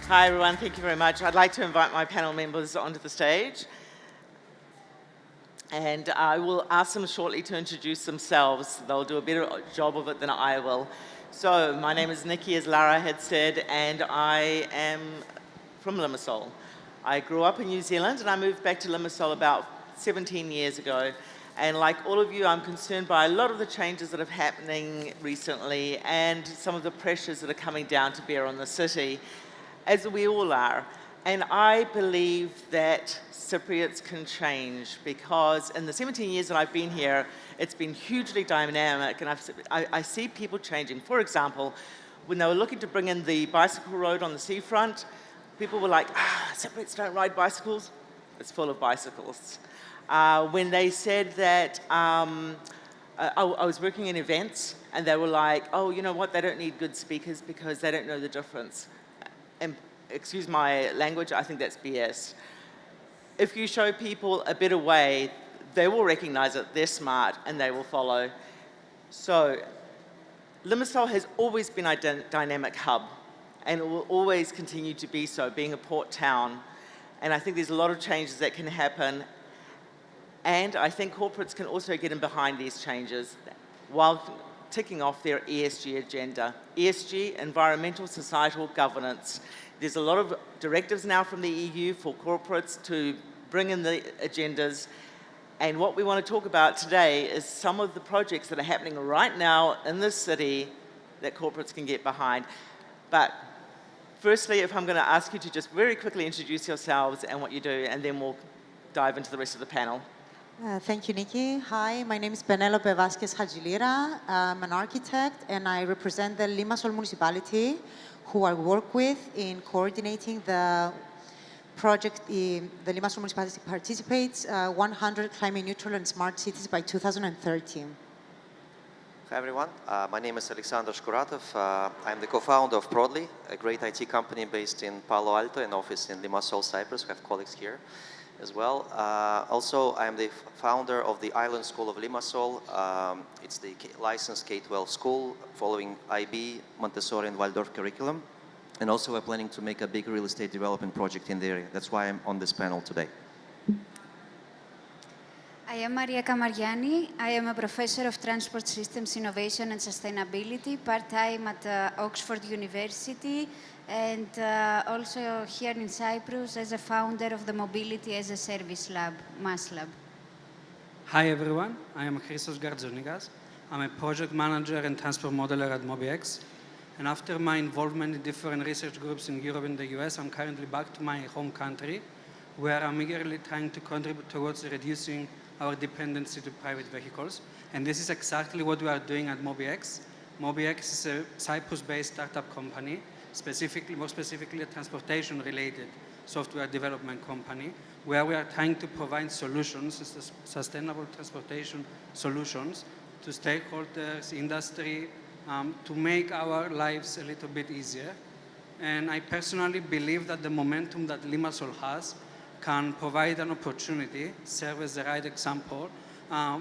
Hi everyone, thank you very much. I'd like to invite my panel members onto the stage. And I will ask them shortly to introduce themselves. They'll do a better job of it than I will. So, my name is Niki, as Lara had said, and I am from Limassol. I grew up in New Zealand and I moved back to Limassol about 17 years ago. And like all of you, I'm concerned by a lot of the changes that are happening recently and some of the pressures that are coming down to bear on the city, as we all are. And I believe that Cypriots can change because in the 17 years that I've been here, it's been hugely dynamic and I see people changing. For example, when they were looking to bring in the bicycle road on the seafront, people were like, Cypriots don't ride bicycles. It's full of bicycles. When they said that, I was working in events and they were like, oh, you know what, they don't need good speakers because they don't know the difference. And excuse my language, I think that's BS. If you show people a better way, they will recognize it, they're smart, and they will follow. So, Limassol has always been a dynamic hub, and it will always continue to be so, being a port town. And I think there's a lot of changes that can happen, and I think corporates can also get in behind these changes while ticking off their ESG agenda. ESG, environmental, societal governance. There's a lot of directives now from the EU for corporates to bring in the agendas. And what we want to talk about today is some of the projects that are happening right now in this city that corporates can get behind. But firstly, if I'm going to ask you to just very quickly introduce yourselves and what you do, and then we'll dive into the rest of the panel. Thank you, Niki. Hi, my name is Penelope Vasquez-Hadjilyra. I'm an architect and I represent the Limassol municipality, who I work with in coordinating the project. The Limassol municipality participates 100 climate neutral and smart cities by 2030. Hi everyone, my name is Shkuratov. I'm the co-founder of Prodly, a great IT company based in Palo Alto and office in Limassol, Cyprus. We have colleagues here as well. Also, I'm the founder of the Island School of Limassol. It's the licensed K-12 school following IB, Montessori and Waldorf curriculum. And also we're planning to make a big real estate development project in the area. That's why I'm on this panel today. I am Maria Kamargianni. I am a professor of transport systems innovation and sustainability, part-time at Oxford University, and also here in Cyprus as a founder of the Mobility as a Service Lab, MaaSLab. Hi everyone, I am Christos Gkartzonikas. I'm a project manager and transport modeler at MobyX. And after my involvement in different research groups in Europe and the US, I'm currently back to my home country, where I'm eagerly trying to contribute towards reducing our dependency to private vehicles. And this is exactly what we are doing at MobyX. MobyX is a Cyprus-based startup company, more specifically a transportation-related software development company, where we are trying to provide solutions, sustainable transportation solutions, to stakeholders, industry, to make our lives a little bit easier. And I personally believe that the momentum that Limassol has can provide an opportunity, serve as the right example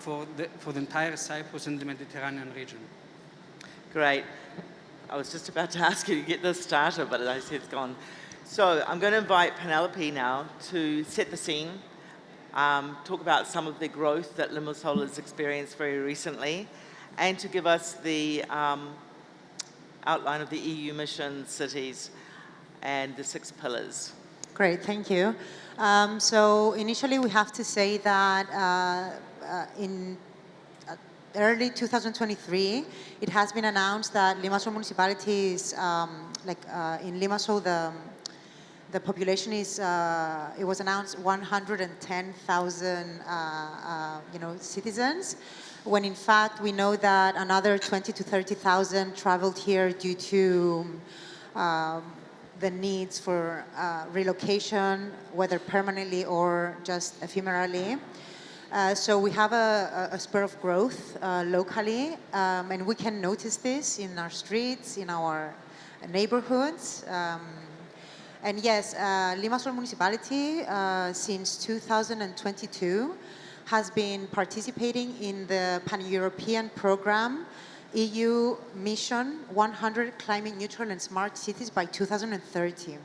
for the entire Cyprus and the Mediterranean region. Great. I was just about to ask you to get this started, but as I said, it's gone. So I'm going to invite Penelope now to set the scene, talk about some of the growth that Limassol has experienced very recently, and to give us the outline of the EU mission cities and the 6 pillars. Great, thank you. So initially we have to say that in early 2023, it has been announced that Limassol municipality is, in Limassol, the population is, it was announced 110,000, citizens, when in fact we know that another 20 to 30,000 traveled here due to the needs for relocation, whether permanently or just ephemerally. So we have a spur of growth locally, and we can notice this in our streets, in our neighborhoods. And yes, Limassol municipality, since 2022, has been participating in the Pan-European program EU mission 100 climate neutral and smart cities by 2030.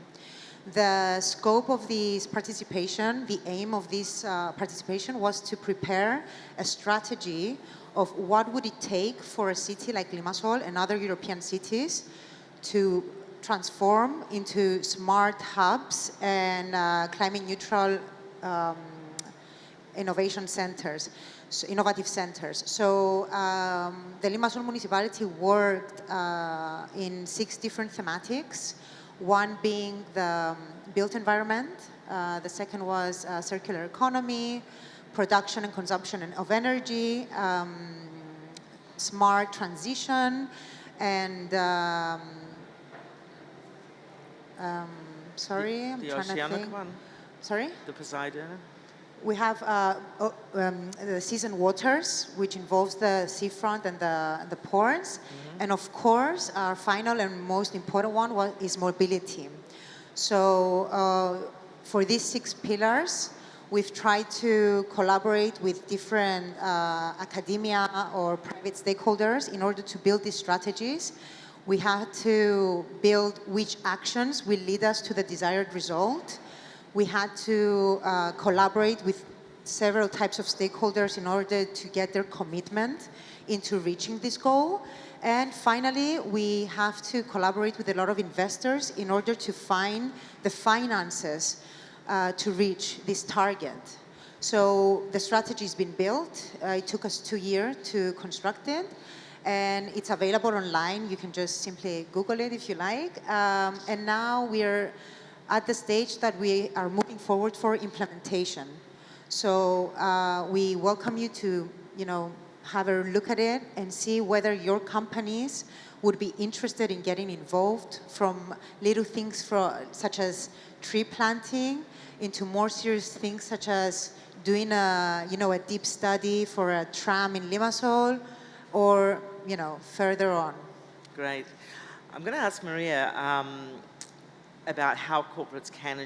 The scope of this participation, the aim of this participation was to prepare a strategy of what would it take for a city like Limassol and other European cities to transform into smart hubs and climate neutral innovation centers, innovative centers. So the Limassol municipality worked in 6 different thematics, one being the built environment, the second was circular economy, production and consumption of energy, smart transition, and sorry, I'm the trying to oceanic think. one, Sorry? the Poseidon. We have the seas and waters, which involves the seafront and the ports. And of course, our final and most important one is mobility. So for these 6 pillars, we've tried to collaborate with different academia or private stakeholders in order to build these strategies. We had to build which actions will lead us to the desired result. We had to collaborate with several types of stakeholders in order to get their commitment into reaching this goal. And finally, we have to collaborate with a lot of investors in order to find the finances to reach this target. So the strategy has been built. It took us 2 years to construct it. And it's available online. You can just simply Google it if you like. And now we're at the stage that we are moving forward for implementation. So we welcome you to, have a look at it and see whether your companies would be interested in getting involved, from little things such as tree planting into more serious things such as doing a deep study for a tram in Limassol, or further on. Great. I'm going to ask Maria about how corporates can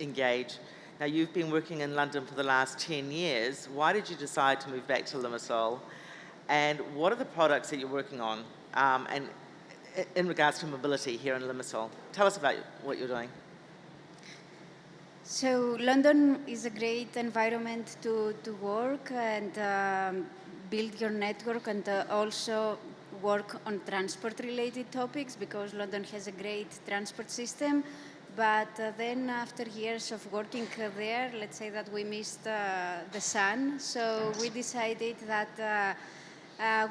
engage. Now, you've been working in London for the last 10 years. Why did you decide to move back to Limassol? And what are the products that you're working on and in regards to mobility here in Limassol? Tell us about what you're doing. So London is a great environment to work and build your network, and also work on transport-related topics, because London has a great transport system. But then after years of working there, let's say that we missed the sun. So we decided that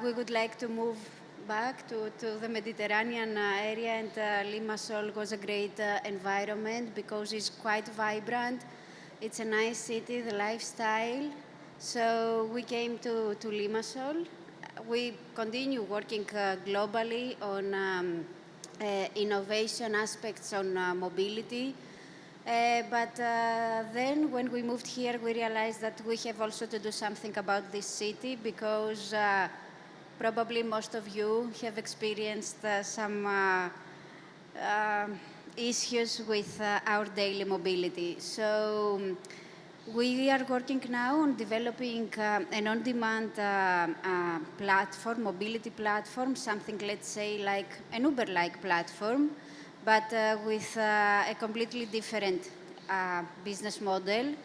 we would like to move back to the Mediterranean area, and Limassol was a great environment because it's quite vibrant. It's a nice city, the lifestyle. So we came to Limassol. We continue working globally on innovation aspects on mobility. But then when we moved here, we realized that we have also to do something about this city, because probably most of you have experienced some issues with our daily mobility. So we are working now on developing an on-demand platform, mobility platform, something, let's say, like an Uber-like platform, but with a completely different business model.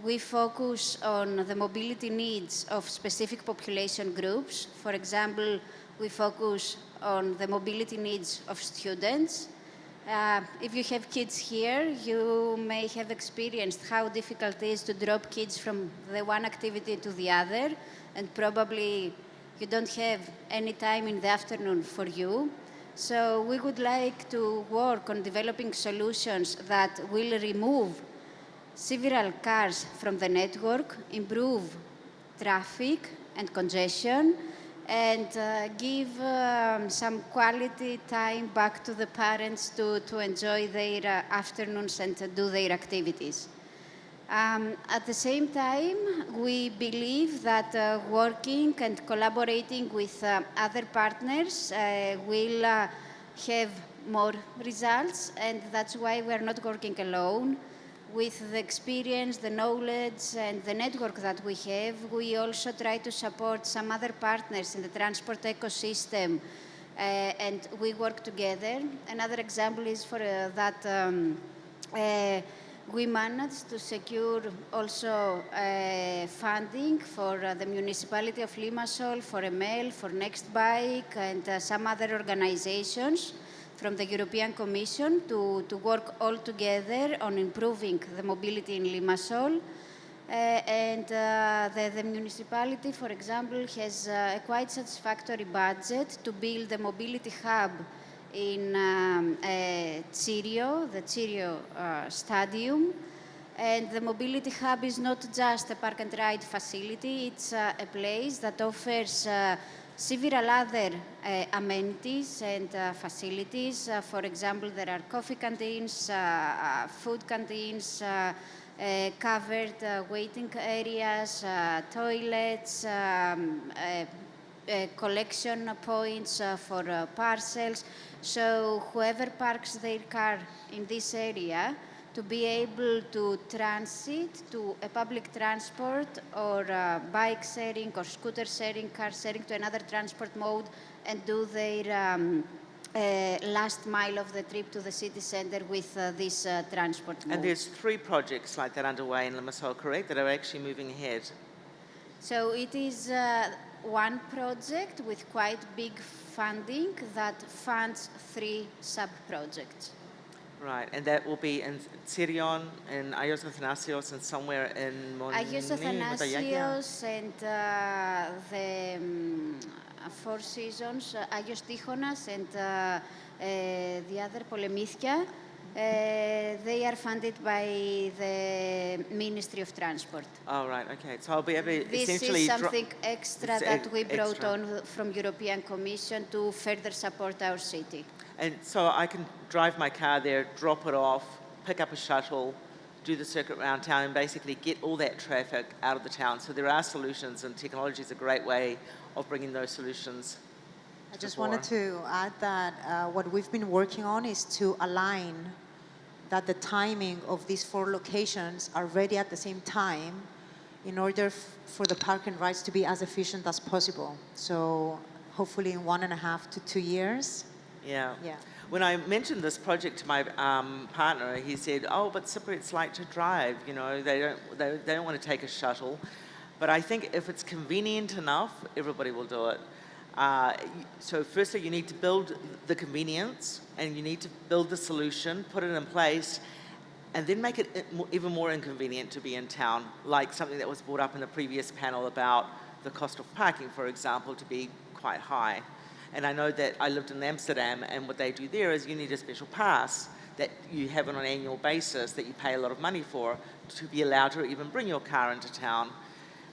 We focus on the mobility needs of specific population groups. For example, we focus on the mobility needs of students. If you have kids here, you may have experienced how difficult it is to drop kids from the one activity to the other, and probably you don't have any time in the afternoon for you. So we would like to work on developing solutions that will remove several cars from the network, improve traffic and congestion, and give some quality time back to the parents to enjoy their afternoons and to do their activities. At the same time, we believe that working and collaborating with other partners will have more results, and that's why we're not working alone. with the experience, the knowledge, and the network that we have, we also try to support some other partners in the transport ecosystem, and we work together. Another example is for we managed to secure also funding for the municipality of Limassol, for ML, for Next Bike, and some other organizations from the European Commission to work all together on improving the mobility in Limassol. The municipality, for example, has a quite satisfactory budget to build a mobility hub in Chirio, the Chirio Stadium. And the mobility hub is not just a park and ride facility, it's a place that offers several other amenities and facilities. For example, there are coffee canteens, food canteens, covered waiting areas, toilets, collection points for parcels. So whoever parks their car in this area to be able to transit to a public transport or bike sharing or scooter sharing, car sharing to another transport mode and do their last mile of the trip to the city center with this transport mode. And there's 3 projects like that underway in Limassol, correct, that are actually moving ahead? So it is one project with quite big funding that funds 3 sub-projects. Right, and that will be in Sirion, in Agios Athanasios, and somewhere in Agios Athanasios and the Four Seasons, Agios Tichonas and the other Polemithia, they are funded by the Ministry of Transport. Oh, right, okay. So I'll be able to This essentially... is something extra that we brought extra. on from European Commission to further support our city. And so I can drive my car there, drop it off, pick up a shuttle, do the circuit around town, and basically get all that traffic out of the town. So there are solutions, and technology is a great way of bringing those solutions. I just wanted to add that what we've been working on is to align that the timing of these 4 locations are ready at the same time in order for the park and rides to be as efficient as possible. So hopefully in 1.5 to 2 years. Yeah. Yeah. When I mentioned this project to my partner, he said, "Oh, but Cypriots like to drive. You know, they don't want to take a shuttle." But I think if it's convenient enough, everybody will do it. So firstly, you need to build the convenience, and you need to build the solution, put it in place, and then make it even more inconvenient to be in town, like something that was brought up in the previous panel about the cost of parking, for example, to be quite high. And I know that I lived in Amsterdam, and what they do there is you need a special pass that you have on an annual basis that you pay a lot of money for to be allowed to even bring your car into town.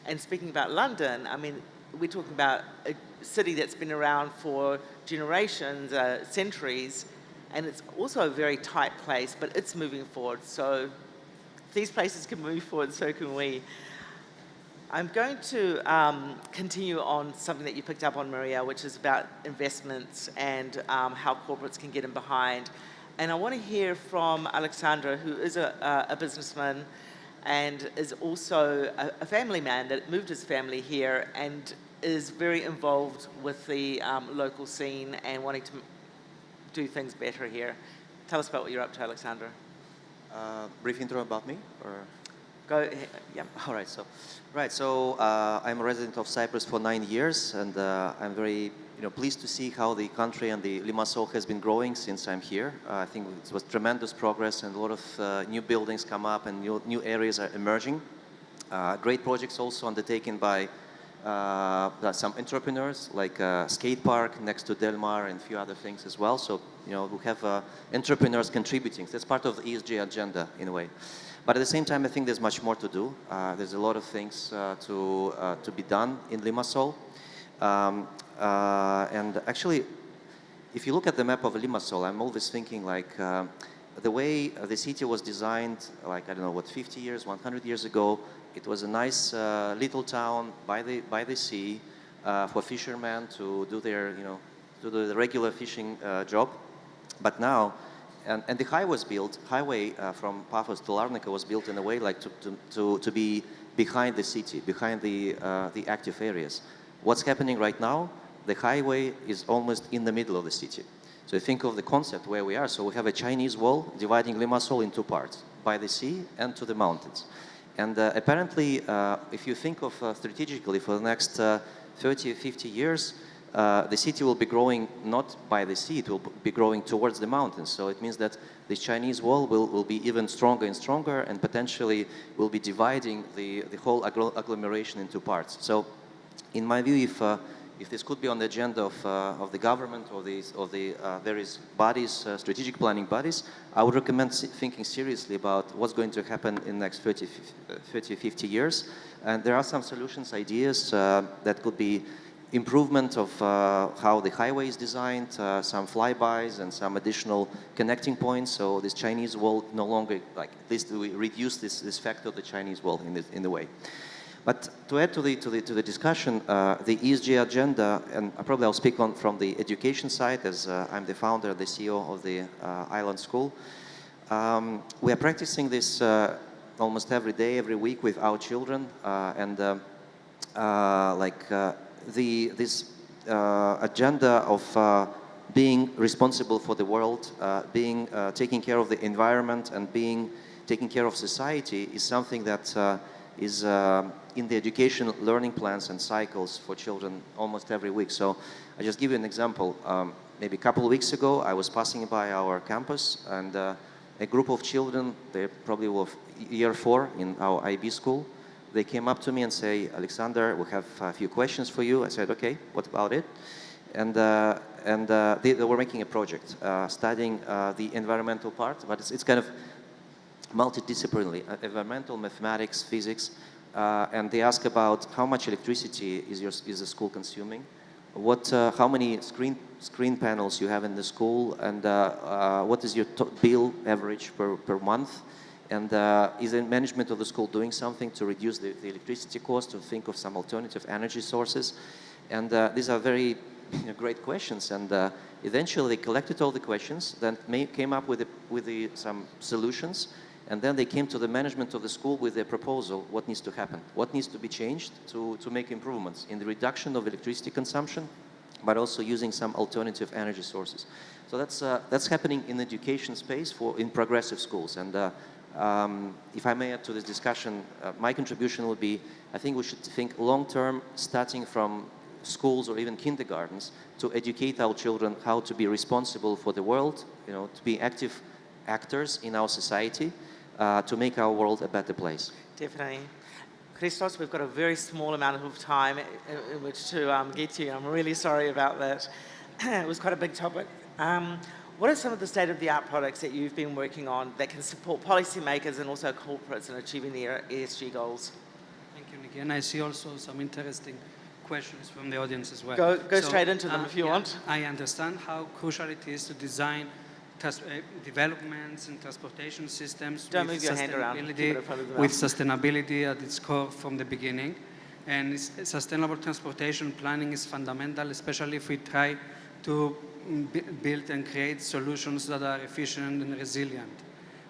And speaking about London, I mean, we're talking about a city that's been around for generations, centuries, and it's also a very tight place, but it's moving forward. So if these places can move forward, so can we. I'm going to continue on something that you picked up on, Maria, which is about investments and how corporates can get in behind. And I want to hear from Alexandra, who is a businessman and is also a family man that moved his family here and is very involved with the local scene and wanting to do things better here. Tell us about what you're up to, Alexandra. Brief intro about me, or? Go ahead. Yeah. All right. So I'm a resident of Cyprus for 9 years, and I'm very pleased to see how the country and the Limassol has been growing since I'm here. I think it was tremendous progress, and a lot of new buildings come up, and new areas are emerging. Great projects also undertaken by some entrepreneurs, like skate park next to Del Mar and a few other things as well. So we have entrepreneurs contributing. That's part of the ESG agenda in a way. But at the same time, I think there's much more to do. There's a lot of things to be done in Limassol. And actually, if you look at the map of Limassol, I'm always thinking like the way the city was designed, like, I don't know, what, 50 years, 100 years ago, it was a nice little town by the sea for fishermen to do their, to do the regular fishing job. But now And the highway from Paphos to Larnaca was built in a way like to be behind the city, behind the active areas. What's happening right now? The highway is almost in the middle of the city. So you think of the concept where we are. So we have a Chinese wall dividing Limassol in two parts, by the sea and to the mountains. And apparently, if you think of strategically for the next 30 or 50 years, the city will be growing not by the sea, it will be growing towards the mountains. So it means that the Chinese wall will be even stronger and stronger, and potentially will be dividing the whole agglomeration into parts. So in my view, if this could be on the agenda of the government or the various bodies, strategic planning bodies, I would recommend thinking seriously about what's going to happen in the next 30, 50 years. And there are some solutions, ideas that could be improvement of how the highway is designed, some flybys and some additional connecting points. So this Chinese wall no longer, like at least we reduce this factor of the Chinese wall in the way. But to add to the discussion, the ESG agenda, and probably I'll speak from the education side, as I'm the founder, the CEO of the Island School. We are practicing this almost every day, every week with our children, this agenda of being responsible for the world, taking care of the environment, and taking care of society is something that is in the education learning plans and cycles for children almost every week. So I just give you an example. Maybe a couple of weeks ago, I was passing by our campus, and a group of children, they probably were year 4 in our IB school. They came up to me and say, Alexander, we have a few questions for you. I said, okay, what about it? And they were making a project, studying the environmental part, but it's kind of multidisciplinary, environmental, mathematics, physics, and they ask about how much electricity is the school consuming, how many screen panels you have in the school, and what is your bill average per month, and is the management of the school doing something to reduce the electricity cost, to think of some alternative energy sources, and these are very great questions, and eventually they collected all the questions, then came up with some solutions. And then they came to the management of the school with a proposal, what needs to happen, what needs to be changed to make improvements in the reduction of electricity consumption, but also using some alternative energy sources. So that's happening in the education space in progressive schools. And if I may add to this discussion, my contribution would be, I think we should think long-term, starting from schools or even kindergartens, to educate our children how to be responsible for the world, to be active actors in our society, to make our world a better place. Definitely. Christos, we've got a very small amount of time in which to get to you. I'm really sorry about that. It was quite a big topic. What are some of the state-of-the-art products that you've been working on that can support policymakers and also corporates in achieving their ESG goals? Thank you, Nikki. And I see also some interesting questions from the audience as well. Go straight into them if you want. I understand how crucial it is to design developments and transportation systems with sustainability at its core from the beginning. And sustainable transportation planning is fundamental, especially if we try to build and create solutions that are efficient and resilient.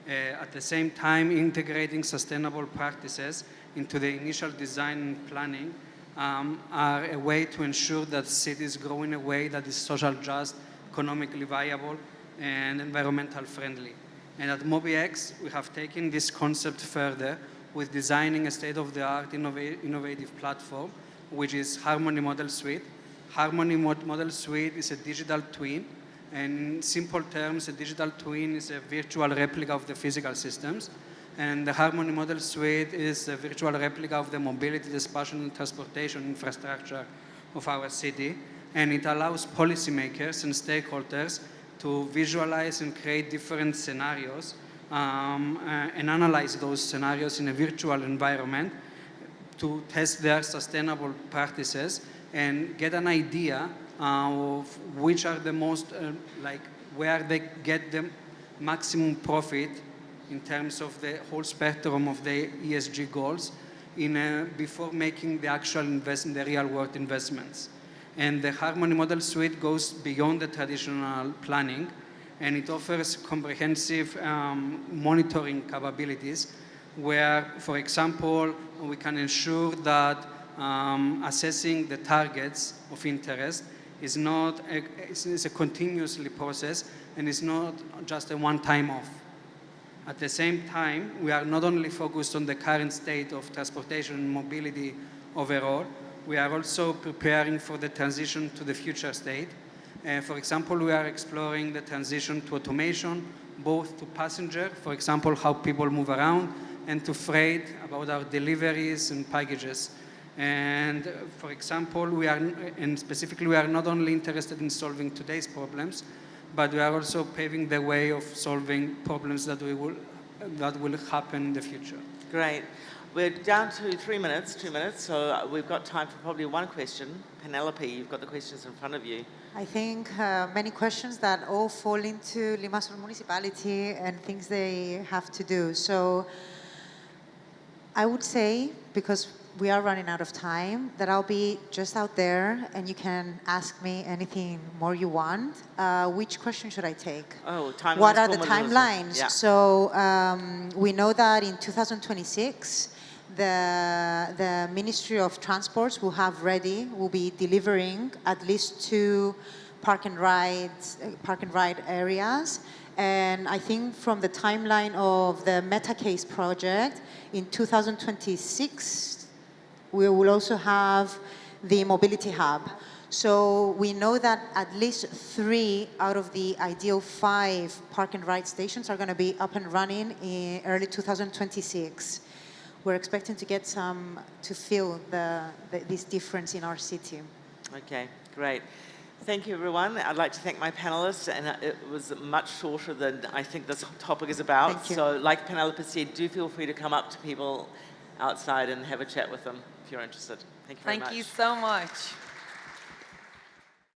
At the same time, integrating sustainable practices into the initial design and planning are a way to ensure that cities grow in a way that is social just, economically viable, and environmental friendly. And at MobyX, we have taken this concept further with designing a state-of-the-art innovative platform, which is Harmony Model Suite. Harmony Model Suite is a digital twin, and in simple terms, a digital twin is a virtual replica of the physical systems. And the Harmony Model Suite is a virtual replica of the mobility, the spatial and transportation infrastructure of our city. And it allows policymakers and stakeholders to visualize and create different scenarios and analyze those scenarios in a virtual environment to test their sustainable practices and get an idea of which are the most, where they get the maximum profit in terms of the whole spectrum of the ESG goals before making the actual investment, the real world investments. And the Harmony Model Suite goes beyond the traditional planning and it offers comprehensive monitoring capabilities where, for example, we can ensure that assessing the targets of interest is a continuously process and is not just a one-time off. At the same time, we are not only focused on the current state of transportation and mobility overall, we are also preparing for the transition to the future state. For example, we are exploring the transition to automation, both to passenger, for example, how people move around, and to freight, about our deliveries and packages. And for example, we are not only interested in solving today's problems, but we are also paving the way of solving problems that will happen in the future. Great. We're down to 2 minutes, so we've got time for probably one question. Penelope, you've got the questions in front of you. I think many questions that all fall into Limassol municipality and things they have to do. So I would say, because we are running out of time, that I'll be just out there and you can ask me anything more you want. Which question should I take? Oh, timelines. What are the timelines? Yeah. So we know that in 2026, the Ministry of Transports will be delivering at least 2 park and ride areas. And I think from the timeline of the MetaCase project, in 2026, we will also have the mobility hub. So we know that at least 3 out of the ideal 5 park and ride stations are going to be up and running in early 2026. We're expecting to get some to fill this difference in our city. Okay, great. Thank you, everyone. I'd like to thank my panelists, and it was much shorter than I think this topic is about. Thank you. So like Penelope said, do feel free to come up to people outside and have a chat with them if you're interested. Thank you very much. Thank you so much.